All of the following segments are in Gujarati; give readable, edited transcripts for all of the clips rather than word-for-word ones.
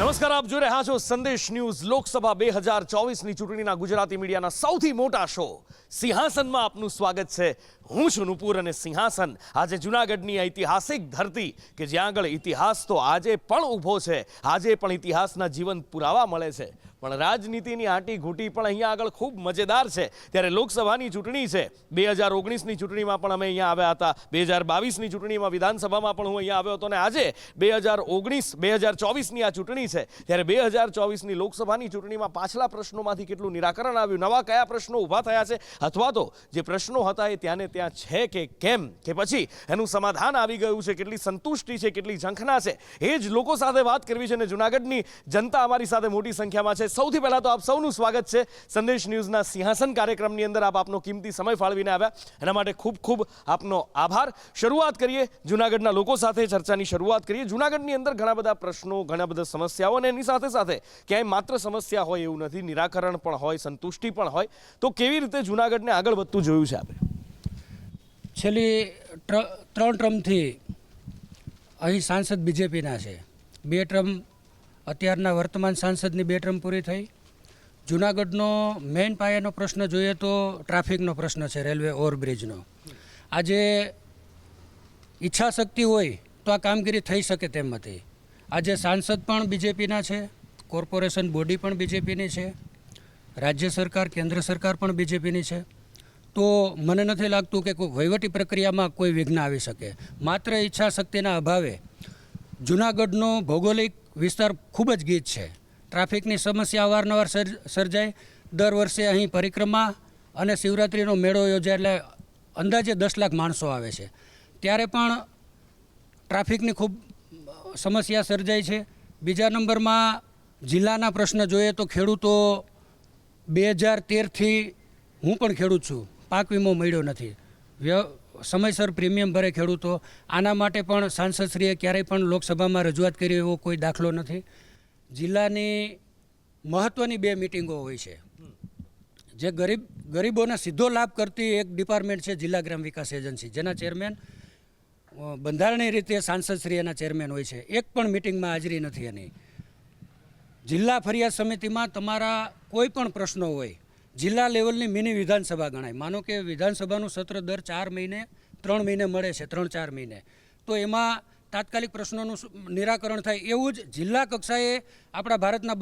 નમસ્કાર, આપ જોઈ રહ્યા છો સંદેશ ન્યૂઝ. લોકસભા 2024ની ચૂંટણીના ગુજરાતી મીડિયાના સૌથી મોટા શો સિંહાસનમાં આપનું સ્વાગત છે. હું છું નુપુર અને સિંહાસન આજે જૂનાગઢની ઐતિહાસિક ધરતી કે જ્યાં આગળ ઇતિહાસ તો આજે પણ ઊભો છે. આજે પણ ઇતિહાસના જીવંત પુરાવા મળે છે, પણ રાજનીતિની આંટી ઘૂંટી પણ અહીંયા આગળ ખૂબ મજેદાર છે. ત્યારે લોકસભાની ચૂંટણી છે. 2019ની ચૂંટણીમાં પણ અમે અહીંયા આવ્યા હતા. 2022ની ચૂંટણીમાં વિધાનસભામાં પણ હું અહીંયા આવ્યો હતો. અને આજે 2024ની આ ચૂંટણી છે. ત્યારે 2024ની લોકસભાની ચૂંટણીમાં પાછલા પ્રશ્નોમાંથી કેટલું નિરાકરણ આવ્યું, નવા કયા પ્રશ્નો ઊભા થયા છે, અથવા તો જે પ્રશ્નો હતા એ ત્યાંને ત્યાં છે કે કેમ, કે પછી એનું સમાધાન આવી ગયું છે, કેટલી સંતુષ્ટિ છે, કેટલી ઝંખના છે, એ જ લોકો સાથે વાત કરવી છે. અને જૂનાગઢની જનતા અમારી સાથે મોટી સંખ્યામાં છે. સૌથી પહેલા તો આપ સૌનું સ્વાગત છે સંદેશ ન્યૂઝના સિંહાસન કાર્યક્રમની અંદર. આપ આપનો કિંમતી સમય ફાળવીને આવ્યા, એના માટે ખૂબ ખૂબ આપનો આભાર. શરૂઆત કરીએ જૂનાગઢના લોકો સાથે, ચર્ચાની શરૂઆત કરીએ. જૂનાગઢની અંદર ઘણા બધા પ્રશ્નો, ઘણા બધા સમસ્યાઓ, અને એની સાથે સાથે ક્યાંય માત્ર સમસ્યા હોય એવું નથી, નિરાકરણ પણ હોય, સંતુષ્ટિ પણ હોય. તો કેવી રીતે જૂનાગઢને આગળ વધતું જોયું છે આપણે? છેલ્લી 3 ટર્મથી અહીં સાંસદ બીજેપીના છે. 2 ટર્મ અત્યારના વર્તમાન સાંસદની 2 ટર્મ પૂરી થઈ. જૂનાગઢનો મેઇન પાયાનો પ્રશ્ન જોઈએ તો ટ્રાફિકનો પ્રશ્ન છે, રેલવે ઓવરબ્રિજનો. આજે ઈચ્છાશક્તિ હોય તો આ કામગીરી થઈ શકે તેમ હતી. આજે સાંસદ પણ બીજેપીના છે, કોર્પોરેશન બોડી પણ બીજેપીની છે, રાજ્ય સરકાર, કેન્દ્ર સરકાર પણ બીજેપીની છે. તો મને નથી લાગતું કે કોઈ વહીવટી પ્રક્રિયામાં કોઈ વિઘ્ન આવી શકે. માત્ર ઈચ્છાશક્તિના અભાવે જૂનાગઢનો ભૌગોલિક વિસ્તાર ખૂબ જ ગીચ છે. ટ્રાફિકની સમસ્યા અવારનવાર સર્જાય. દર વર્ષે અહીં પરિક્રમા અને શિવરાત્રિનો મેળો યોજાય એટલે અંદાજે 10 લાખ માણસો આવે છે. ત્યારે પણ ટ્રાફિકની ખૂબ સમસ્યા સર્જાય છે. બીજા નંબરમાં જિલ્લાના પ્રશ્ન જોઈએ તો ખેડૂતો 2013થી હું પણ ખેડૂત છું, પાક વીમો મળ્યો નથી, સમયસર પ્રીમિયમ ભરે ખેડૂતો. આના માટે પણ સાંસદશ્રીએ ક્યારેય પણ લોકસભામાં રજૂઆત કરી એવો કોઈ દાખલો નથી. જિલ્લાની મહત્ત્વની 2 મિટિંગો હોય છે. જે ગરીબોને સીધો લાભ કરતી એક ડિપાર્ટમેન્ટ છે જિલ્લા ગ્રામ વિકાસ એજન્સી, જેના ચેરમેન બંધારણીય રીતે સાંસદશ્રી એના ચેરમેન હોય છે. એક પણ મિટિંગમાં હાજરી નથી એની. જિલ્લા ફરિયાદ સમિતિમાં તમારા કોઈ પણ પ્રશ્નો હોય, જિલ્લા લેવલની મિની વિધાનસભા ગણાય. માનો કે વિધાનસભાનું સત્ર દર 4 મહિને 3 મહિને મળે છે, 3-4 મહિને, તો એમાં તાત્કાલિક પ્રશ્નોનું નિરાકરણ થાય. એવું જ જિલ્લા કક્ષાએ આપણા ભારતના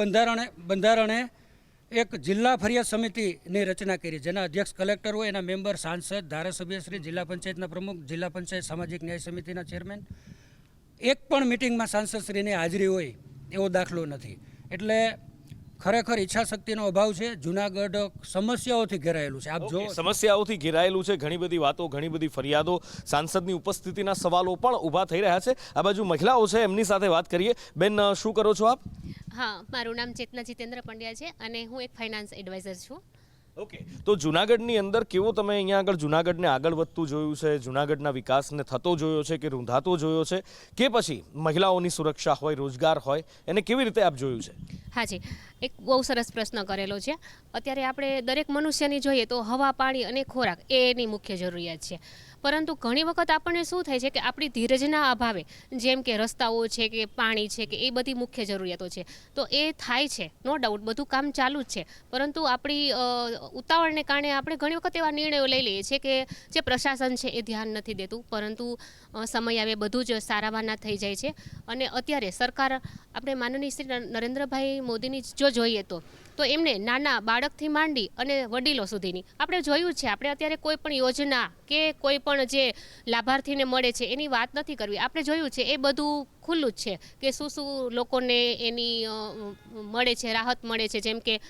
બંધારણે એક જિલ્લા ફરિયાદ સમિતિની રચના કરી, જેના અધ્યક્ષ કલેક્ટર હોય, એના મેમ્બર સાંસદ, ધારાસભ્યશ્રી, જિલ્લા પંચાયતના પ્રમુખ, જિલ્લા પંચાયત સામાજિક ન્યાય સમિતિના ચેરમેન. એક પણ મિટિંગમાં સાંસદશ્રીની હાજરી હોય એવો દાખલો નથી. એટલે ખરેખર ઈચ્છાશક્તિનો અભાવ છે. જૂનાગઢ સમસ્યાઓથી ઘેરાયેલું છે. આપ જો સમસ્યાઓથી ઘેરાયેલું છે. ઘણી બધી વાતો, ઘણી બધી ફરિયાદો, સાંસદની ઉપસ્થિતિના સવાલો પણ ઊભા થઈ રહ્યા છે. આ બાજુ મહિલાઓ છે, એમની સાથે વાત કરીએ. બેન, શું કરો છો આપ? હા, મારું નામ ચેતના જીતેન્દ્ર પંડ્યા છે અને હું એક ફાઇનાન્સ એડવાઇઝર છું. ઓકે, તો જૂનાગઢની અંદર કેવો તમે અહીંયા આગળ જૂનાગઢને આગળ વધતું જોયું છે? જૂનાગઢના વિકાસને થતો જોયો છે કે રૂંધાતો જોયો છે, કે પછી મહિલાઓની સુરક્ષા હોય, રોજગાર હોય, એને કેવી રીતે આપ જોયું છે? હાજી, એક બહુ સરસ પ્રશ્ન કરેલો છે. અત્યારે આપણે દરેક મનુષ્યની જોઈએ તો હવા, પાણી અને ખોરાક એ એની મુખ્ય જરૂરિયાત છે. પરંતુ ઘણી વખત આપણને શું થાય છે કે આપણી ધીરજના અભાવે, જેમ કે રસ્તાઓ છે કે પાણી છે કે એ બધી મુખ્ય જરૂરિયાતો છે, તો એ થાય છે, નો ડાઉટ, બધું કામ ચાલુ જ છે. પરંતુ આપણી ઉતાવળને કારણે આપણે ઘણી વખત એવા નિર્ણયો લઈ લઈએ છીએ કે જે પ્રશાસન છે એ ધ્યાન નથી દેતું, પરંતુ સમય આવે બધું જ સારાવાના થઈ જાય છે. અને અત્યારે સરકાર, આપણે માનનીય શ્રી નરેન્દ્રભાઈ મોદીની જો જોઈએ તો એમને નાના બાળકથી માંડી અને વડીલો સુધીની આપણે જોયું છે. આપણે અત્યારે કોઈ પણ યોજના કે કોઈ પણ જે લાભાર્થીને મળે છે એની વાત નથી કરવી. આપણે જોયું છે એ બધું ખુલ્લું જ છે કે શું શું લોકોને એની મળે છે, રાહત મળે છે. જેમ કે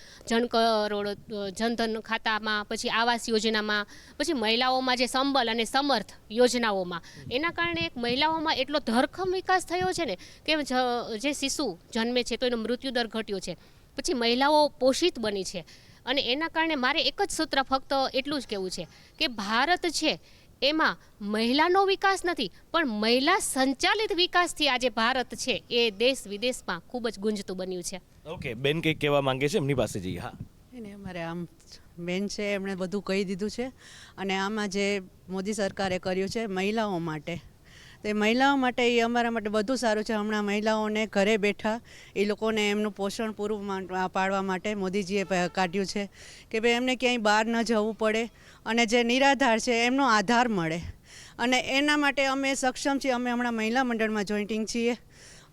જનધન ખાતામાં, પછી આવાસ યોજનામાં, પછી મહિલાઓમાં જે સંબલ અને સમર્થ યોજનાઓમાં. એના કારણે એક મહિલાઓમાં એટલો ધરખમ વિકાસ થયો છે ને કે જે શિશુ જન્મે છે તો એનો મૃત્યુદર ઘટ્યો છે. પછી મહિલાઓ પોષિત બની છે. અને એના કારણે મારે એક જ સૂત્ર ફક્ત એટલું જ કહેવું છે કે ભારત છે એમાં મહિલાનો વિકાસ નથી, પણ મહિલા સંચાલિત વિકાસથી આજે ભારત છે એ દેશ વિદેશમાં ખૂબ જ ગુંજતું બન્યું છે. ઓકે, બેન કંઈક કહેવા માંગે છે, એમની પાસે જઈએ. હા, એને અમારે આમ બેન છે, એમણે બધું કહી દીધું છે. અને આમાં જે મોદી સરકારે કર્યું છે મહિલાઓ માટે, તે મહિલાઓ માટે એ અમારા માટે બધું સારું છે. હમણાં મહિલાઓને ઘરે બેઠા એ લોકોને એમનું પોષણ પૂરું પાડવા માટે મોદીજીએ કાઢ્યું છે કે ભાઈ એમને ક્યાંય બહાર ન જવું પડે અને જે નિરાધાર છે એમનો આધાર મળે, અને એના માટે અમે સક્ષમ છીએ. અમે હમણાં મહિલા મંડળમાં જોઈન્ટિંગ છીએ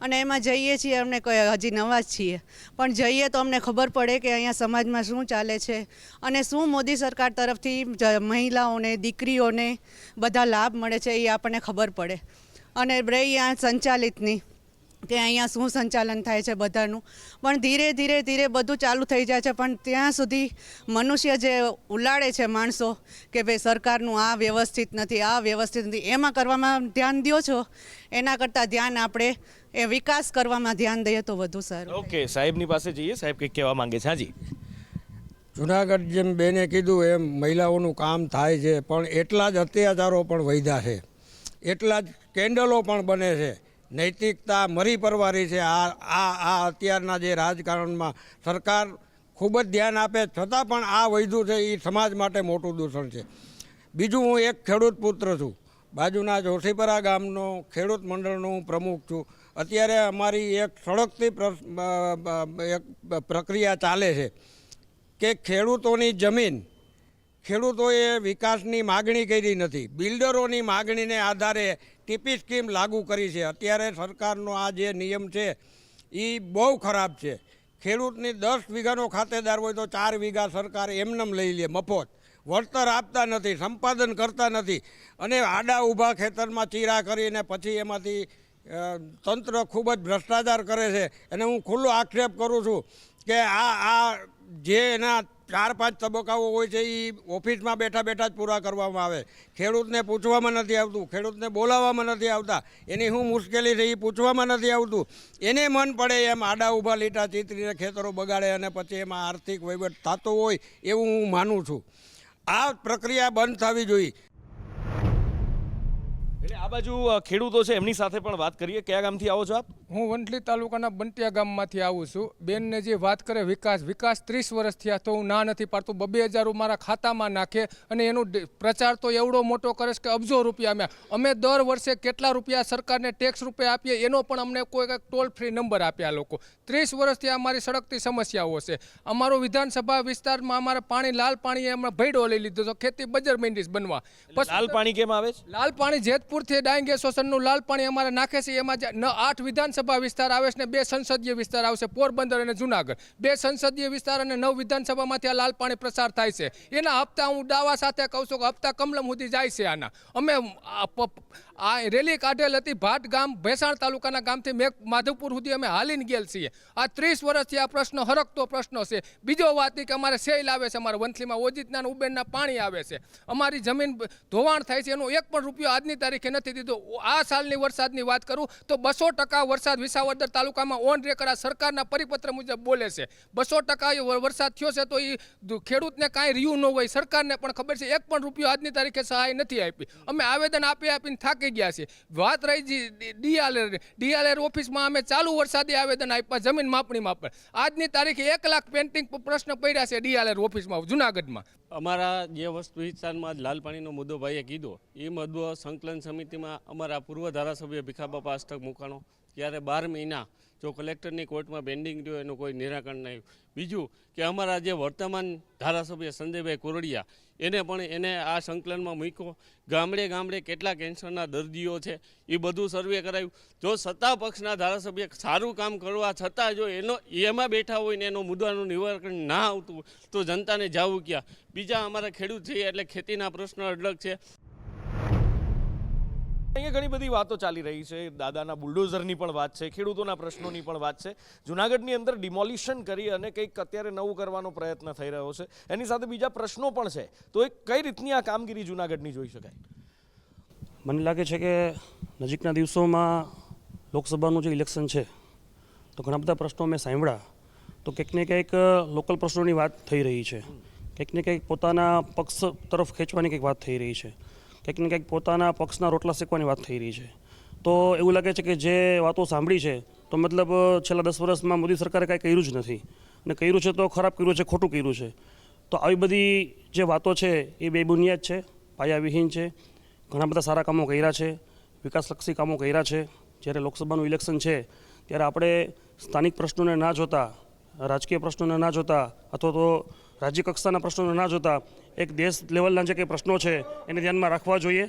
અને એમાં જઈએ છીએ. અમને હજી નવા જ છીએ, પણ જઈએ તો અમને ખબર પડે કે અહીંયા સમાજમાં શું ચાલે છે અને શું મોદી સરકાર તરફથી મહિલાઓને, દીકરીઓને બધા લાભ મળે છે એ આપણને ખબર પડે. અને રહી આ સંચાલિતની કે અહીંયા શું સંચાલન થાય છે બધાનું, પણ ધીરે ધીરે ધીરે બધું ચાલુ થઈ જાય છે. પણ ત્યાં સુધી મનુષ્ય જે ઉલાળે છે માણસો કે ભાઈ સરકારનું આ વ્યવસ્થિત નથી, આ વ્યવસ્થિત નથી, એમાં કરવામાં ધ્યાન દો છો, એના કરતાં ધ્યાન આપણે એ વિકાસ કરવામાં ધ્યાન દઈએ તો વધુ સારું. ઓકે, સાહેબની પાસે જઈએ. સાહેબ કંઈક કહેવા માંગે છે. હાજી. જુનાગઢ જેમ બેને કીધું એમ મહિલાઓનું કામ થાય છે, પણ એટલા જ અત્યાચારો પણ વધ્યા છે, એટલા જ સ્કેન્ડલો પણ બને છે. નૈતિકતા મરી પરવારી છે. આ અત્યારના જે રાજકારણમાં સરકાર ખૂબ જ ધ્યાન આપે છતાં પણ આ વધ્યું છે, એ સમાજ માટે મોટું દૂષણ છે. બીજું, હું એક ખેડૂત પુત્ર છું, બાજુના જોશીપરા ગામનો ખેડૂત મંડળનો હું પ્રમુખ છું. અત્યારે અમારી એક સળગતી એક પ્રક્રિયા ચાલે છે કે ખેડૂતોની જમીન ખેડૂતોએ વિકાસની માગણી કરી નથી, બિલ્ડરોની માગણીને આધારે ટીપી સ્કીમ લાગુ કરી છે. અત્યારે સરકારનો આ જે નિયમ છે એ બહુ ખરાબ છે. ખેડૂતની 10 વીઘાનો ખાતેદાર હોય તો 4 વીઘા સરકાર એમનેમ લઈ લે મફત, વળતર આપતા નથી, સંપાદન કરતા નથી, અને આડા ઊભા ખેતરમાં ચીરા કરીને પછી એમાંથી તંત્ર ખૂબ જ ભ્રષ્ટાચાર કરે છે. અને હું ખુલ્લો આક્ષેપ કરું છું કે આ જે એના 4-5 તબક્કાઓ હોય છે એ ઓફિસમાં બેઠા બેઠા જ પૂરા કરવામાં આવે. ખેડૂતને પૂછવામાં નથી આવતું, ખેડૂતને બોલાવવામાં નથી આવતા, એની શું મુશ્કેલી છે એ પૂછવામાં નથી આવતું. એને મન પડે એમ આડા ઊભા લીટા ચીતરીને ખેતરો બગાડે અને પછી એમાં આર્થિક વહીવટ થતો હોય એવું હું માનું છું. આ પ્રક્રિયા બંધ થવી જોઈએ. એટલે આ બાજુ ખેડૂતો છે, એમની સાથે પણ વાત કરીએ. કયા ગામથી આવો છો આપ? હું વંથલી તાલુકાના બંટિયા ગામમાંથી આવું છું. બેનને જે વાત કરે વિકાસ 30 વર્ષ થયા તો હું ના નથી પાડતું. 2,000 મારા ખાતામાં નાખે અને એનો પ્રચાર તો એવડો મોટો કરે છે કે અબજો રૂપિયા અમે દર વર્ષે કેટલા રૂપિયા સરકારને ટેક્સ રૂપિયા આપીએ એનો પણ અમને કોઈ ટોલ ફ્રી નંબર આપ્યા લોકો. 30 વર્ષથી અમારી સળગતી સમસ્યાઓ છે. અમારો વિધાનસભા વિસ્તારમાં અમારે પાણી, લાલ પાણી હમણાં ભેડો લઈ લીધો તો ખેતી બજર મેંડીસ બનવા. લાલ પાણી કેમ આવે છે? લાલ પાણી જેતપુરથી ડાંગે શોષણનું લાલ પાણી અમારે નાખે છે. એમાં 8 વિધાનસભા વિસ્તાર આવે છે ને 2 સંસદીય વિસ્તાર આવશે, પોરબંદર અને જુનાગઢ. 2 સંસદીય વિસ્તાર અને 9 વિધાનસભામાંથી આ લાલ પાણી પ્રસાર થાય છે. એના હપ્તા હું દાવા સાથે કહું છું કે હપ્તા કમલમ સુધી જાય છે. આના અમે આ રેલી કાઢેલ હતી ભાટ ગામ, ભેસાણ તાલુકાના ગામથી માધવપુર સુધી અમે હાલીને ગયેલ છીએ. આ 30 વર્ષથી આ પ્રશ્ન હરકતો પ્રશ્ન છે. બીજો વાત કે અમારે સેલ આવે છે, અમારા વંથલીમાં ઓજિતના ઉબેનના પાણી આવે છે, અમારી જમીન ધોવાણ થાય છે, એનો 1 પણ રૂપિયો આજની તારીખે નથી દીધો. આ સાલની વરસાદની વાત કરું તો 200% વરસાદ વિસાવદર તાલુકામાં ઓન રેકર્ડ સરકારના પરિપત્ર મુજબ બોલે છે. 200% વરસાદ થયો છે તો એ ખેડૂતને કાંઈ રહ્યું ન હોય. સરકારને પણ ખબર છે 1 પણ રૂપિયો આજની તારીખે સહાય નથી આપી. અમે આવેદન આપીને થાકી ગયા છે. વાત રહી ડીઆરઆર ઓફિસમાં અમે ચાલુ વરસાદે આવેદન આપ્યા જમીન માપણીમાં પણ. આજની તારીખે 1 લાખ પેન્ટિંગ પ્રશ્ન પડ્યા છે ડીઆરઆર ઓફિસમાં જુનાગઢમાં. અમારા જે વસ્તુ વિસ્તારમાં લાલ પાણીનો મુદ્દો ભાઈએ કીધો એ મુદ્દો સંકલન સમિતિમાં અમારા પૂર્વ ધારાસભ્ય ભીખાબાપા હસ્તક મૂકાણો, ત્યારે 12 મહિના જો કલેક્ટરની કોર્ટમાં પેન્ડિંગ રહ્યો એનું કોઈ નિરાકરણ નહીં. બીજું કે અમારા જે વર્તમાન ધારાસભ્ય સંજયભાઈ કોરડિયા એને આ સંકલનમાં મૂક્યો. ગામડે ગામડે કેટલા કેન્સરના દર્દીઓ છે એ બધું સર્વે કરાયું. જો સત્તા પક્ષના ધારાસભ્ય સારું કામ કરવા છતાં જો એમાં બેઠા હોય ને એનો મુદ્દાનું નિવારણ ના આવતું તો જનતાને જાવું ક્યાં? બીજા અમારા ખેડૂત છે એટલે ખેતીના પ્રશ્નો અલગ છે. અહીંયા ઘણી બધી વાતો ચાલી રહી છે. દાદાના બુલડોઝરની પણ વાત છે, ખેડૂતોના પ્રશ્નોની પણ વાત છે. જુનાગઢની અંદર ડિમોલિશન કરી અને કંઈક અત્યારે નવું કરવાનો પ્રયત્ન થઈ રહ્યો છે. એની સાથે બીજા પ્રશ્નો પણ છે. તો એ કઈ રીતની આ કામગીરી જુનાગઢની જોઈ શકાય? મને લાગે છે કે નજીકના દિવસોમાં લોકસભાનું જે ઇલેક્શન છે તો ઘણા બધા પ્રશ્નો મેં સાંભળ્યા તો કંઈક ને કંઈક લોકલ પ્રશ્નોની વાત થઈ રહી છે, કંઈક ને કંઈક પોતાના પક્ષ તરફ ખેંચવાની કંઈક વાત થઈ રહી છે, કંઈક ને કંઈક પોતાના પક્ષના રોટલા શેકવાની વાત થઈ રહી છે. તો એવું લાગે છે કે જે વાતો સાંભળી છે તો મતલબ છેલ્લા 10 વર્ષમાં મોદી સરકારે કાંઈ કર્યું જ નથી, અને કર્યું છે તો ખરાબ કર્યું છે, ખોટું કર્યું છે. તો આવી બધી જે વાતો છે એ બેબુનિયાદ છે, પાયાવિહીન છે. ઘણા બધા સારા કામો કર્યા છે, વિકાસલક્ષી કામો કર્યા છે. જ્યારે લોકસભાનું ઇલેક્શન છે ત્યારે આપણે સ્થાનિક પ્રશ્નોને ના જોતા, રાજકીય પ્રશ્નોને ના જોતા અથવા તો રાજ્ય કક્ષાના પ્રશ્નોને ના જોતા એક દેશ લેવલના જે કંઈ પ્રશ્નો છે એને ધ્યાનમાં રાખવા જોઈએ.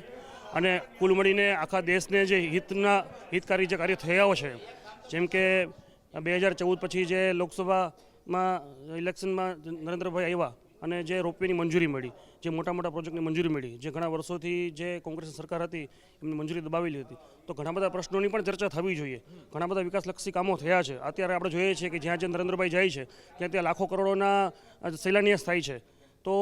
અને કુલ મળીને આખા દેશને જે હિતકારી જે કાર્ય થયા છે, જેમ કે 2014 પછી જે લોકસભામાં ઇલેક્શનમાં નરેન્દ્રભાઈ આવ્યા અને જે રોપવેની મંજૂરી મળી, જે મોટા મોટા પ્રોજેક્ટની મંજૂરી મળી, જે ઘણા વર્ષોથી જે કોંગ્રેસની સરકાર હતી એમની મંજૂરી દબાવેલી હતી, તો ઘણા બધા પ્રશ્નોની પણ ચર્ચા થવી જોઈએ. ઘણા બધા વિકાસલક્ષી કામો થયા છે. અત્યારે આપણે જોઈએ છીએ કે જ્યાં જ્યાં નરેન્દ્રભાઈ જાય છે ત્યાં લાખો કરોડોના શિલાન્યાસ થાય છે. તો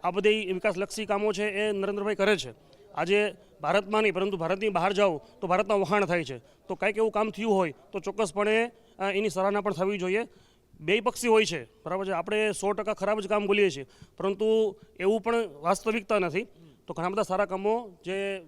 આ બધી વિકાસલક્ષી કામો છે એ નરેન્દ્રભાઈ કરે છે. આજે ભારતમાં નહીં પરંતુ ભારતની બહાર જાઓ તો ભારતના વખાણ થાય છે. તો કંઈક એવું કામ થયું હોય તો ચોક્કસપણે એની સરાહના પણ થવી જોઈએ. બે પક્ષી હોય છે, બરાબર છે. આપણે 100% ખરાબ જ કામ બોલીએ છીએ, પરંતુ એવું પણ વાસ્તવિકતા નથી. તો ઘણા બધા સારા કામો જે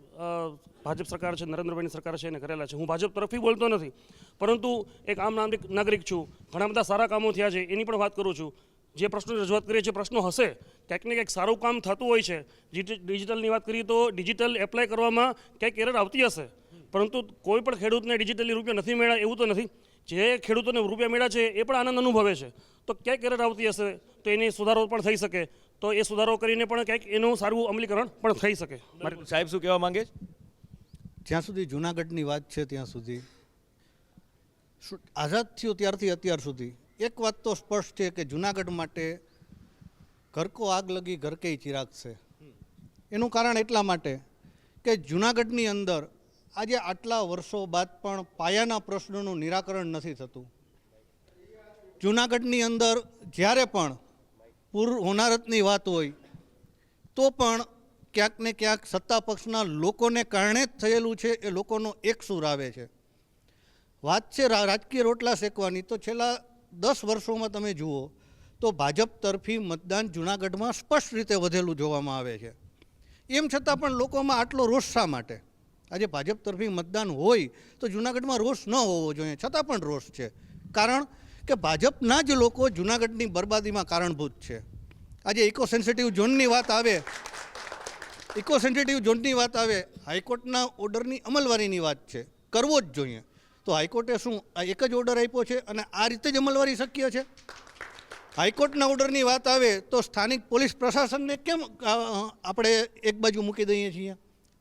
ભાજપ સરકાર છે, નરેન્દ્રભાઈની સરકાર છે એને કરેલા છે. હું ભાજપ તરફથી બોલતો નથી, પરંતુ એક આમ નાગરિક છું. ઘણા બધા સારા કામો થયા છે એની પણ વાત કરું છું. જે પ્રશ્નોની રજૂઆત કરીએ છીએ, પ્રશ્નો હશે, ક્યાંક ને ક્યાંક સારું કામ થતું હોય છે. ડિજિટલની વાત કરીએ તો ડિજિટલ એપ્લાય કરવામાં ક્યાંક એરર આવતી હશે, પરંતુ કોઈ પણ ખેડૂતને ડિજિટલી રૂપિયા નથી મળ્યા એવું તો નથી. જે ખેડૂતોને રૂપિયા મળ્યા છે એ પણ આનંદ અનુભવે છે. તો ક્યાંક એરર આવતી હશે તો એની સુધારો પણ થઈ શકે. તો એ સુધારો કરીને પણ ક્યાંક એનું સારું અમલીકરણ પણ થઈ શકે. સાહેબ શું કહેવા માંગે છે? જ્યાં સુધી જૂનાગઢની વાત છે ત્યાં સુધી આઝાદ થયું ત્યારથી અત્યાર સુધી એક વાત તો સ્પષ્ટ છે કે જૂનાગઢ માટે ઘર કો આગ લગી ઘર કે ચિરાગ છે. એનું કારણ એટલા માટે કે જૂનાગઢની અંદર આજે આટલા વર્ષો બાદ પણ પાયાના પ્રશ્નોનું નિરાકરણ નથી થતું. જૂનાગઢની અંદર જ્યારે પણ પૂર હોનારતની વાત હોય તો પણ ક્યાંક ને ક્યાંક સત્તા પક્ષના લોકોને કારણે જ થયેલું છે. એ લોકોનો એક સૂર આવે છે. વાત છે રાજકીય રોટલા શેકવાની, તો છેલ્લા 10 વર્ષોમાં તમે જુઓ તો ભાજપ તરફી મતદાન જૂનાગઢમાં સ્પષ્ટ રીતે વધેલું જોવામાં આવે છે. એમ છતાં પણ લોકોમાં આટલો રોષ શા માટે? આજે ભાજપ તરફી મતદાન હોય તો જૂનાગઢમાં રોષ ન હોવો જોઈએ, છતાં પણ રોષ છે. કારણ કે ભાજપના જ લોકો જૂનાગઢની બરબાદીમાં કારણભૂત છે. આજે ઇકો સેન્સિટિવ ઝોનની વાત આવે, હાઈકોર્ટના ઓર્ડરની અમલવારીની વાત છે, કરવો જ જોઈએ. તો હાઈકોર્ટે શું આ એક જ ઓર્ડર આપ્યો છે અને આ રીતે જ અમલવારી શક્ય છે? હાઈકોર્ટના ઓર્ડરની વાત આવે તો સ્થાનિક પોલીસ પ્રશાસનને કેમ આપણે એક બાજુ મૂકી દઈએ છીએ?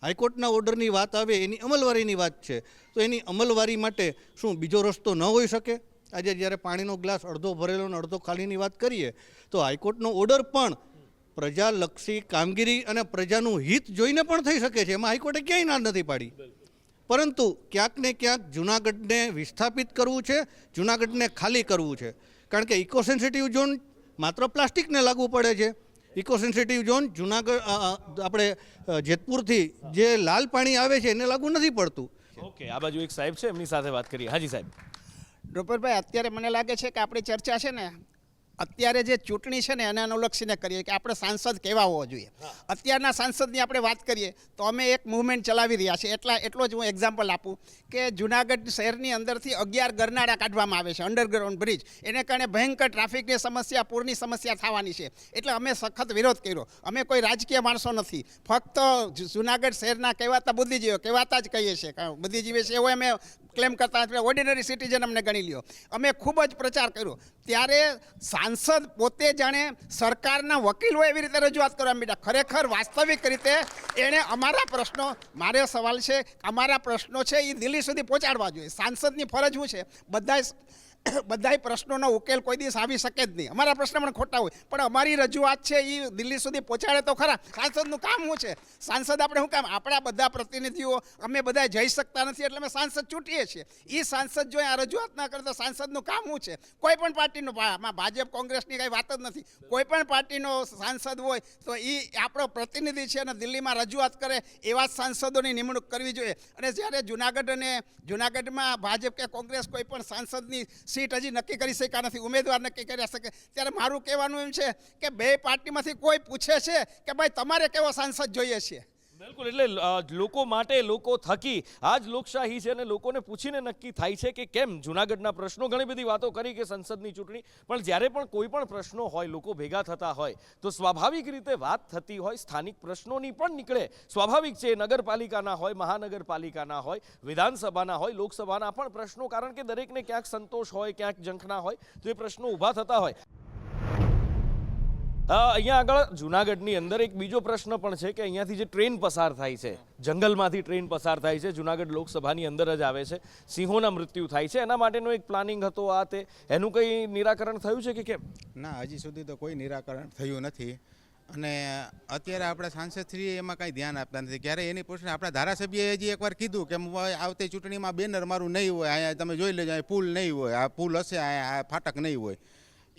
હાઈકોર્ટના ઓર્ડરની વાત આવે, એની અમલવારીની વાત છે, તો એની અમલવારી માટે શું બીજો રસ્તો ન હોઈ શકે? આજે જ્યારે પાણીનો ગ્લાસ અડધો ભરેલો અને અડધો ખાલીની વાત કરીએ તો હાઈકોર્ટનો ઓર્ડર પણ પ્રજાલક્ષી કામગીરી અને પ્રજાનું હિત જોઈને પણ થઈ શકે છે. એમાં હાઈકોર્ટે ક્યાંય ના નથી પાડી. પરંતુ ક્યાંક ને ક્યાંક જૂનાગઢને વિસ્થાપિત કરવું છે, જૂનાગઢને ખાલી કરવું છે. કારણ કે ઇકો સેન્સિટિવ ઝોન માત્ર પ્લાસ્ટિકને લાગુ પડે છે. ઇકો સેન્સિટિવ ઝોન જૂનાગઢ આપણે જેતપુરથી જે લાલ પાણી આવે છે એને લાગુ નથી પડતું. ઓકે, આ બાજુ એક સાહેબ છે, એમની સાથે વાત કરીએ. હાજી સાહેબ. ડોપરભાઈ, અત્યારે મને લાગે છે કે આપણી ચર્ચા છે ને અત્યારે જે ચૂંટણી છે ને એને અનુલક્ષીને કરીએ કે આપણે સાંસદ કેવા હોવા જોઈએ. અત્યારના સાંસદની આપણે વાત કરીએ તો અમે એક મૂવમેન્ટ ચલાવી રહ્યા છીએ. એટલો જ હું એક્ઝામ્પલ આપું કે જૂનાગઢ શહેરની અંદરથી 11 ગરનાળા કાઢવામાં આવે છે, અંડરગ્રાઉન્ડ બ્રિજ. એને કારણે ભયંકર ટ્રાફિકની સમસ્યા, પૂરની સમસ્યા થવાની છે. એટલે અમે સખત વિરોધ કર્યો. અમે કોઈ રાજકીય માણસો નથી, ફક્ત જૂનાગઢ શહેરના કહેવાતા બુદ્ધિજીવીઓ, કહેવાતા જ કહીએ છીએ, બુદ્ધિજીવી છે એવો અમે ક્લેમ કરતા ઓર્ડિનરી સિટીઝન અમને ગણી લ્યો. અમે ખૂબ જ પ્રચાર કર્યો. ત્યારે સાંસદ પોતે જાણે સરકારના વકીલ હોય એવી રીતે રજૂઆત કરવા માંડ્યા. ખરેખર વાસ્તવિક રીતે એણે અમારા પ્રશ્નો, મારો સવાલ છે, અમારા પ્રશ્નો છે એ દિલ્હી સુધી પહોંચાડવા જોઈએ. સાંસદની ફરજ શું છે? બધાય પ્રશ્નોનો ઉકેલ કોઈ દિવસ આવી શકે જ નહીં. અમારા પ્રશ્ન પણ ખોટા હોય, પણ અમારી રજૂઆત છે એ દિલ્હી સુધી પહોંચાડે તો ખરા. સાંસદનું કામ શું છે? સાંસદ આપણે શું કામ? આપણા બધા પ્રતિનિધિઓ અમે બધા જઈ શકતા નથી એટલે અમે સાંસદ ચૂંટીએ છીએ. એ સાંસદ જો આ રજૂઆત ના કરે તો સાંસદનું કામ શું છે? કોઈ પણ પાર્ટીનું, ભાજપ કોંગ્રેસની કંઈ વાત જ નથી, કોઈ પણ પાર્ટીનો સાંસદ હોય તો એ આપણો પ્રતિનિધિ છે અને દિલ્હીમાં રજૂઆત કરે એવા સાંસદોની નિમણૂક કરવી જોઈએ. અને જ્યારે જૂનાગઢમાં ભાજપ કે કોંગ્રેસ કોઈ પણ સાંસદની સીટ હજી નક્કી કરી શક્યા નથી, ઉમેદવાર નક્કી કરી શકે, ત્યારે મારું કહેવાનું એમ છે કે બે પાર્ટીમાંથી કોઈ પૂછે છે કે ભાઈ તમારે કેવો સાંસદ જોઈએ છે? બિલકુલ, એટલે લોકો માટે લોકો થકી આ જ લોકશાહી છે અને લોકોને પૂછીને નક્કી થાય છે કે કેમ. જૂનાગઢના પ્રશ્નો, ઘણી બધી વાતો કરી કે સંસદની ચૂંટણી, પણ જ્યારે પણ કોઈ પણ પ્રશ્નો હોય, લોકો ભેગા થતા હોય તો સ્વાભાવિક રીતે વાત થતી હોય સ્થાનિક પ્રશ્નોની પણ નીકળે. સ્વાભાવિક છે, નગરપાલિકાના હોય, મહાનગરપાલિકાના હોય, વિધાનસભાના હોય, લોકસભાના પણ પ્રશ્નો, કારણ કે દરેકને ક્યાંક સંતોષ હોય, ક્યાંક ઝંખના હોય, તો એ પ્રશ્નો ઊભા થતા હોય. અહીંયા આગળ જૂનાગઢની અંદર એક બીજો પ્રશ્ન પણ છે કે અહીંયાથી જે ટ્રેન પસાર થાય છે, જંગલમાંથી ટ્રેન પસાર થાય છે, જૂનાગઢ લોકસભાની અંદર જ આવે છે, સિંહોના મૃત્યુ થાય છે, એના માટેનો એક પ્લાનિંગ હતો આ તે, એનું કંઈ નિરાકરણ થયું છે કે કેમ? ના, હજી સુધી તો કોઈ નિરાકરણ થયું નથી. અને અત્યારે આપણા સાંસદશ્રીએ એમાં કાંઈ ધ્યાન આપતા નથી. ક્યારે એની પ્રશ્ન આપણા ધારાસભ્યએ હજી એકવાર કીધું કે આવતી ચૂંટણીમાં બેનર મારું નહીં હોય, અહીંયા તમે જોઈ લેજો, અહીં પુલ નહીં હોય, આ પુલ હશે, આ ફાટક નહીં હોય.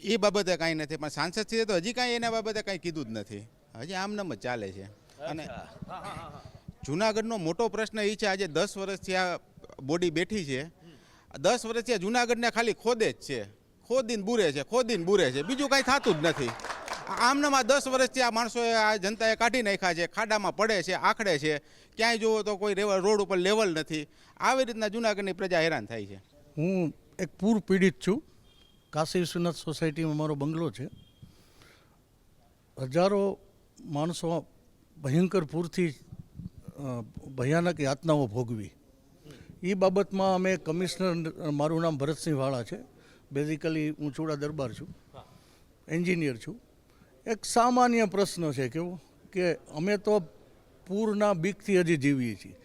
એ બાબતે કાંઈ નથી, પણ સાંસદશ્રીએ તો હજી કાંઈ એના બાબતે કાંઈ કીધું જ નથી. હજી આમનામ જ ચાલે છે. અને જૂનાગઢનો મોટો પ્રશ્ન એ છે, આજે 10 વર્ષથી આ બોડી બેઠી છે, 10 વર્ષથી આ જૂનાગઢને ખાલી ખોદે જ છે, ખોદીને બુરે છે, ખોદીને બુરે છે, બીજું કાંઈ થતું જ નથી. આમનામ આ 10 વર્ષથી આ માણસોએ, આ જનતાએ કાઢી નાખ્યા છે, ખાડામાં પડે છે, આખડે છે, ક્યાંય જુઓ તો કોઈ રોડ ઉપર લેવલ નથી. આવી રીતના જૂનાગઢની પ્રજા હેરાન થાય છે. હું એક પૂર પીડિત છું. કાશી વિશ્વનાથ સોસાયટીમાં મારો બંગલો છે. હજારો માણસો ભયંકર પૂરથી ભયાનક યાતનાઓ ભોગવી. એ બાબતમાં અમે કમિશનર, મારું નામ ભરતસિંહ વાળા છે, બેઝિકલી હું ચૂડા દરબાર છું, એન્જિનિયર છું. એક સામાન્ય પ્રશ્ન છે કેવો કે અમે તો પૂરના બીકથી હજી જીવીએ છીએ.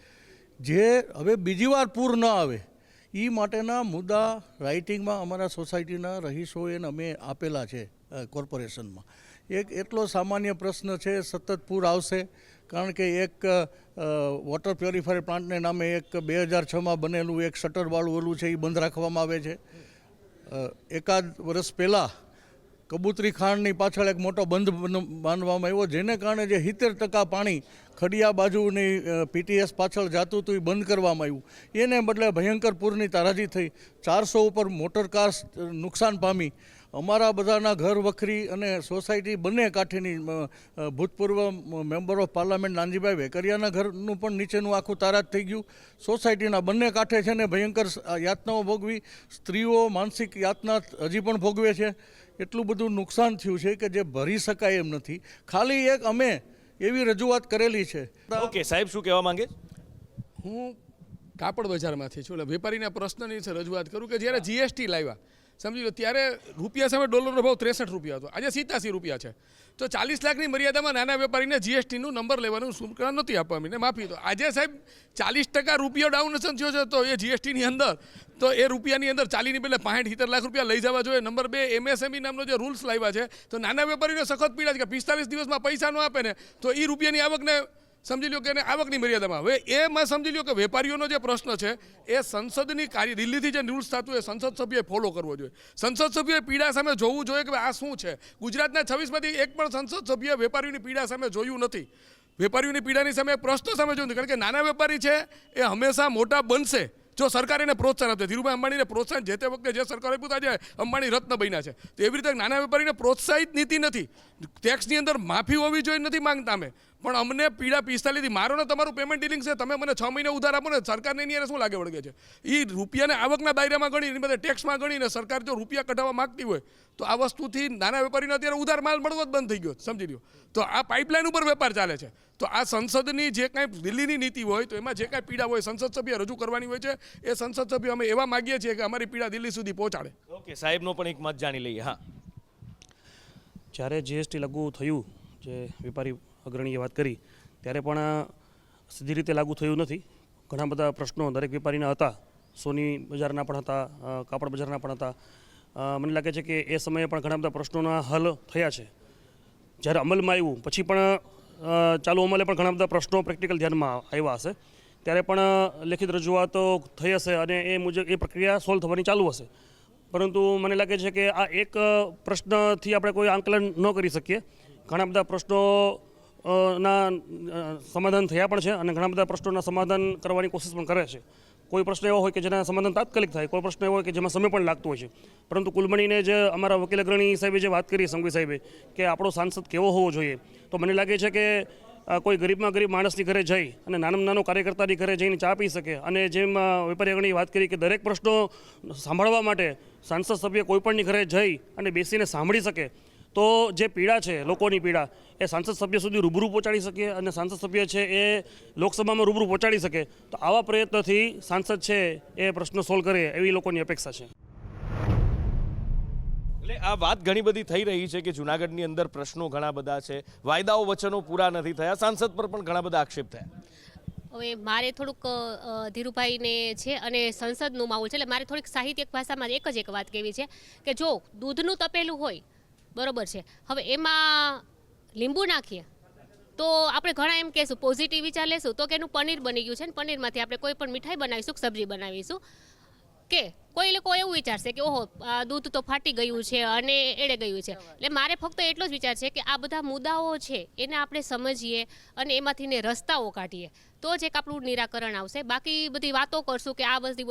જે હવે બીજી વાર પૂર ન આવે એ માટેના મુદ્દા રાઇટિંગમાં અમારા સોસાયટીના રહીશોએ અમે આપેલા છે કોર્પોરેશનમાં. એક એટલો સામાન્ય પ્રશ્ન છે, સતત પૂર આવશે, કારણ કે એક વોટર પ્યોરિફાયર પ્લાન્ટને નામે એક 2006માં બનેલું એક શટરવાળું ઓલું છે, એ બંધ રાખવામાં આવે છે. એકાદ વર્ષ પહેલાં કબૂતરી ખાણની પાછળ એક મોટો બંધ બાંધવામાં આવ્યો, જેને કારણે જે 70% પાણી ખડિયા બાજુની પીટીએસ પાછળ જાતું હતું એ બંધ કરવામાં આવ્યું. એને બદલે ભયંકર પૂરની તારાજી થઈ, 400 ઉપર મોટર કાર નુકસાન પામી. અમારા બધાના ઘર વખરી અને સોસાયટી બંને કાંઠેની ભૂતપૂર્વ મેમ્બર ઓફ પાર્લામેન્ટ નાનજીભાઈ વેકરિયાના ઘરનું પણ નીચેનું આખું તારાજ થઈ ગયું. સોસાયટીના બંને કાંઠે છે ને ભયંકર યાતનાઓ ભોગવી. સ્ત્રીઓ માનસિક યાતના હજી પણ ભોગવે છે. એટલું બધું નુકસાન થયું છે કે જે ભરી શકાય એમ નથી. ખાલી એક અમે એવી રજૂઆત કરેલી છે. ઓકે સાહેબ, શું કહેવા માંગે? હું કાપડ બજારમાંથી છું, એટલે વેપારીના પ્રશ્નની રજૂઆત કરું કે જ્યારે જીએસટી લાવ્યા, સમજી લો, ત્યારે રૂપિયા સામે ડોલરનો ભાવ 63 રૂપિયા હતો, આજે 87 રૂપિયા છે. તો 40 લાખની મર્યાદામાં નાના વેપારીને જીએસટીનું નંબર લેવાનું સુકરા નહોતી આપવા, એને માફી. તો આજે સાહેબ 40% રૂપિયો ડાઉનેશન થયો છે, તો એ જીએસટીની અંદર, તો એ રૂપિયાની અંદર 40ની બદલે 65-70 લાખ રૂપિયા લઈ જવા જોઈએ. નંબર 2, MSME નામનો જે રૂલ્સ લાવ્યા છે, તો નાના વેપારીને સખત પીડા છે કે 45 દિવસમાં પૈસા ન આપે ને તો એ રૂપિયાની આવકને સમજી લો કે એને આવકની મર્યાદામાં. હવે એમાં સમજી લો કે વેપારીઓનો જે પ્રશ્ન છે એ સંસદની દિલ્હીથી જે રૂલ્સ થતું એ સંસદ સભ્યએ ફોલો કરવો જોઈએ. સંસદ સભ્યએ પીડા સામે જોવું જોઈએ કે આ શું છે. ગુજરાતના 26માંથી એક પણ સંસદ સભ્ય વેપારીઓની પીડા સામે જોયું નથી. વેપારીઓની પીડાની સામે પ્રશ્નો સામે જોયું નથી, કારણ કે નાના વેપારી છે એ હંમેશા મોટા બનશે જો સરકાર એને પ્રોત્સાહન આપે. ધીરુભાઈ અંબાણીને પ્રોત્સાહન જે તે વખતે જે સરકાર આપ્યું આજે અંબાણી રત્ન બન્યા છે. તો એવી રીતે નાના વેપારીને પ્રોત્સાહિત નીતિ નથી. ટેક્સની અંદર માફી હોવી જોઈએ નથી માંગતા અમે, પણ અમને પીડા 45 મારો ને તમારું પેમેન્ટ ડીલિંગ છે, તમે મને 6 મહિને ઉધાર આપો ને, સરકારને એની શું લાગે વળગે છે. એ રૂપિયાને આવકના દાયરામાં ગણી, એની બધે ટેક્સમાં ગણીને સરકાર જો રૂપિયા કઢાવવા માગતી હોય તો આ વસ્તુથી નાના વેપારીને અત્યારે ઉધાર માલ મળવો જ બંધ થઈ ગયો, સમજી લો. તો આ પાઇપલાઇન ઉપર વેપાર ચાલે છે. તો આ સંસદની જે કાંઈ દિલ્હીની નીતિ હોય તો એમાં જે કાંઈ પીડા હોય સંસદ સભ્ય રજૂ કરવાની હોય છે. એ સંસદ સભ્ય અમે એવા માગીએ છીએ કે અમારી પીડા દિલ્હી સુધી પહોંચાડે. ઓકે, સાહેબનો પણ એક મત જાણી લઈએ. હા, જ્યારે જીએસટી લાગુ થયું, જે વેપારી અગ્રણીએ વાત કરી, ત્યારે પણ સીધી રીતે લાગુ થયું નથી. ઘણા બધા પ્રશ્નો દરેક વેપારીના હતા. સોની બજારના પણ હતા, કાપડ બજારના પણ હતા. મને લાગે છે કે એ સમયે પણ ઘણા બધા પ્રશ્નોના હલ થયા છે. જ્યારે અમલમાં આવ્યું પછી પણ ચાલુ અમલે પણ ઘણા બધા પ્રશ્નો પ્રેક્ટિકલ ધ્યાનમાં આવ્યા હશે. ત્યારે પણ લેખિત રજૂઆતો થઈ હશે અને એ મુજબ એ પ્રક્રિયા સોલ્વ થવાની ચાલુ હશે. પરંતુ મને લાગે છે કે આ એક પ્રશ્નથી આપણે કોઈ આંકલન ન કરી શકીએ. ઘણા બધા પ્રશ્નો ના સમાધાન થયા પણ છે અને ઘણા બધા પ્રશ્નોના સમાધાન કરવાની કોશિશ પણ કરે છે. કોઈ પ્રશ્ન એવો હોય કે જેના સમાધાન તાત્કાલિક થાય, કોઈ પ્રશ્ન એવો હોય કે જેમાં સમય પણ લાગતો હોય છે. પરંતુ કુલ મળીને જે અમારા વકીલ અગ્રણી સાહેબે જે વાત કરી, સંઘવી સાહેબે, કે આપણો સાંસદ કેવો હોવો જોઈએ, તો મને લાગે છે કે કોઈ ગરીબમાં ગરીબ માણસની ઘરે જઈ અને નાનામાં નાનો કાર્યકર્તાની ઘરે જઈને ચા પી શકે. અને જેમ વેપારી આગળની વાત કરી કે દરેક પ્રશ્નો સાંભળવા માટે સાંસદ સભ્ય કોઈપણની ઘરે જઈ અને બેસીને સાંભળી શકે, તો જે પીડા છે લોકોની પીડા એ સાંસદ સભ્ય સુધી રૂબરૂ પહોંચાડી શકે અને સાંસદ સભ્ય છે એ લોકસભામાં રૂબરૂ પહોંચાડી શકે. તો આવા પ્રયત્નથી સાંસદ છે એ પ્રશ્નો સોલ્વ કરે એવી લોકોની અપેક્ષા છે. એટલે આ વાત ઘણી બધી થઈ રહી છે કે જૂનાગઢની અંદર પ્રશ્નો ઘણા બધા છે, વાયદાઓ વચનો પૂરા નથી થયા, સાંસદ પર પણ ઘણા બધા આક્ષેપ થયા. હવે મારે થોડુંક ધીરુભાઈને છે અને સંસદનું માહોલ છે એટલે મારે થોડીક સાહિત્યિક ભાષામાં એક જ એક વાત કહેવી છે કે જો દૂધનું તપેલું હોય, બરોબર છે, હવે એમાં લીંબુ નાખીએ તો આપણે ઘણા એમ કહેશું પોઝિટિવ વિચાર લેશું તો કે એનું પનીર બની ગયું છે ને પનીરમાંથી આપણે કોઈ પણ મીઠાઈ બનાવીશું, સબ્જી બનાવીશું. કે કોઈ લોકો એવું વિચારશે કે ઓહો આ દૂધ તો ફાટી ગયું છે અને એળે ગયું છે. એટલે મારે ફક્ત એટલો જ વિચાર છે કે આ બધા મુદ્દાઓ છે એને આપણે સમજીએ અને એમાંથી ને રસ્તાઓ કાઢીએ તો જ એક આપણું નિરાકરણ આવશે. બાકી બધી વાતો કરશું કે આ બધી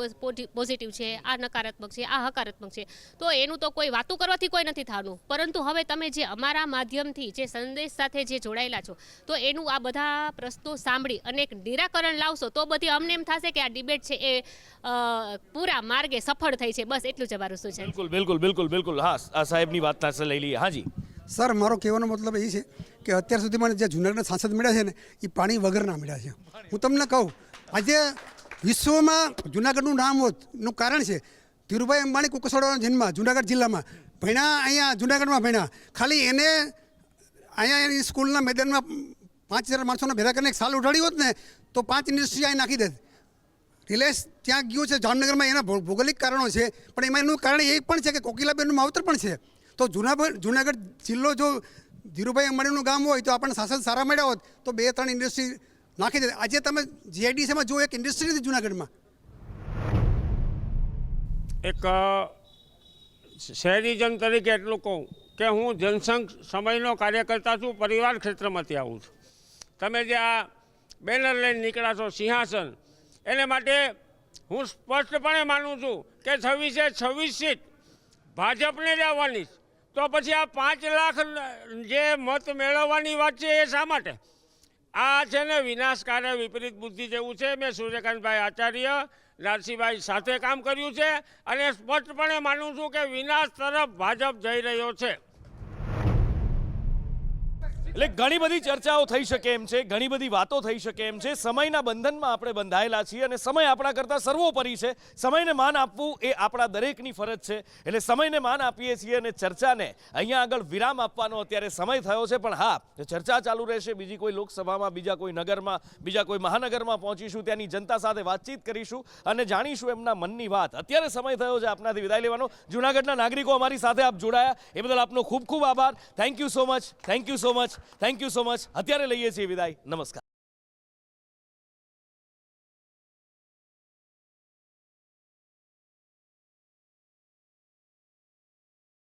પોઝિટિવ છે, આ નકારાત્મક છે, આ હકારાત્મક છે, તો એનું તો કોઈ વાતો કરવાથી કોઈ નથી થવાનું. પરંતુ હવે તમે જે અમારા માધ્યમથી જે સંદેશ સાથે જે જોડાયેલા છો તો એનું આ બધા પ્રશ્નો સાંભળી અને એક નિરાકરણ લાવશો તો બધી અમને એમ થશે કે આ ડિબેટ છે એ પૂરા માર્ગે સફળ થઈ છે. બસ એટલું જ અમારું સૂચન. બિલકુલ બિલકુલ બિલકુલ બિલકુલ. હા, આ સાહેબની વાત પાસે લઈ લઈએ. હાજી સર, મારો કહેવાનો મતલબ એ છે કે અત્યાર સુધીમાં જે જૂનાગઢના સાંસદ મળ્યા છે ને એ પાણી વગરના મળ્યા છે. હું તમને કહું, આજે વિશ્વમાં જૂનાગઢનું નામ હોતનું કારણ છે ધીરુભાઈ અંબાણી કુકસવાડાનો જન્મ જૂનાગઢ જિલ્લામાં, ભણ્યા અહીંયા જૂનાગઢમાં ભણ્યા. ખાલી એને અહીંયા એની સ્કૂલના મેદાનમાં 5,000 માણસોને ભેગા કરીને એક સાલ ઉઠાડી હોત ને તો 5 ઇન્ડસ્ટ્રી અહીં નાખી દેત. રિલાયન્સ ત્યાં ગયું છે જામનગરમાં, એના ભૌગોલિક કારણો છે, પણ એમાં એનું કારણ એ પણ છે કે કોકિલાબેનનું માવતર પણ છે. તો જૂનાગઢ જિલ્લો જો ધીરુભાઈ અંબાણીનું ગામ હોય તો આપણને સાંસદ સારા મળ્યા હોત તો 2-3 ઇન્ડસ્ટ્રી નાખી દે. આજે તમે જીઆઈડીસીમાં જો એક ઇન્ડસ્ટ્રી નથી જૂનાગઢમાં. એક શહેરીજન તરીકે એટલું કહું કે હું જનસંઘ સમયનો કાર્યકર્તા છું, પરિવાર ક્ષેત્રમાંથી આવું છું. તમે જે આ બેનર લઈને નીકળ્યા છો સિંહાસન, એને માટે હું સ્પષ્ટપણે માનું છું કે 26 સીટ ભાજપને જ આવવાની, તો પછી આ 5 લાખ જે મત મેળવવાની વાત છે એ શા માટે? આ છે ને વિનાશકારી વિપરીત બુદ્ધિ જેવું છે. મેં સૂર્યકાંતભાઈ આચાર્ય, નરસિંહભાઈ સાથે કામ કર્યું છે અને સ્પષ્ટપણે માનું છું કે વિનાશ તરફ ભાજપ જઈ રહ્યો છે. એટલે ઘણી બધી ચર્ચાઓ થઈ શકે એમ છે, ઘણી બધી વાતો થઈ શકે એમ છે. સમયના બંધનમાં આપણે બંધાયેલા છીએ અને સમય આપણા કરતાં સર્વોપરી છે. સમયને માન આપવું એ આપણા દરેકની ફરજ છે. એટલે સમયને માન આપીએ છીએ અને ચર્ચાને અહીંયા આગળ વિરામ આપવાનો અત્યારે સમય થયો છે. પણ હા, ચર્ચા ચાલુ રહેશે. બીજી કોઈ લોકસભામાં, બીજા કોઈ નગરમાં, બીજા કોઈ મહાનગરમાં પહોંચીશું, ત્યાંની જનતા સાથે વાતચીત કરીશું અને જાણીશું એમના મનની વાત. અત્યારે સમય થયો છે આપનાથી વિદાય લેવાનો. જૂનાગઢના નાગરિકો અમારી સાથે આપ જોડાયા એ બદલ આપનો ખૂબ ખૂબ આભાર. Thank you so much, thank you so much, thank you so much. અત્યારે લઈએ છીએ વિદાય. નમસ્કાર.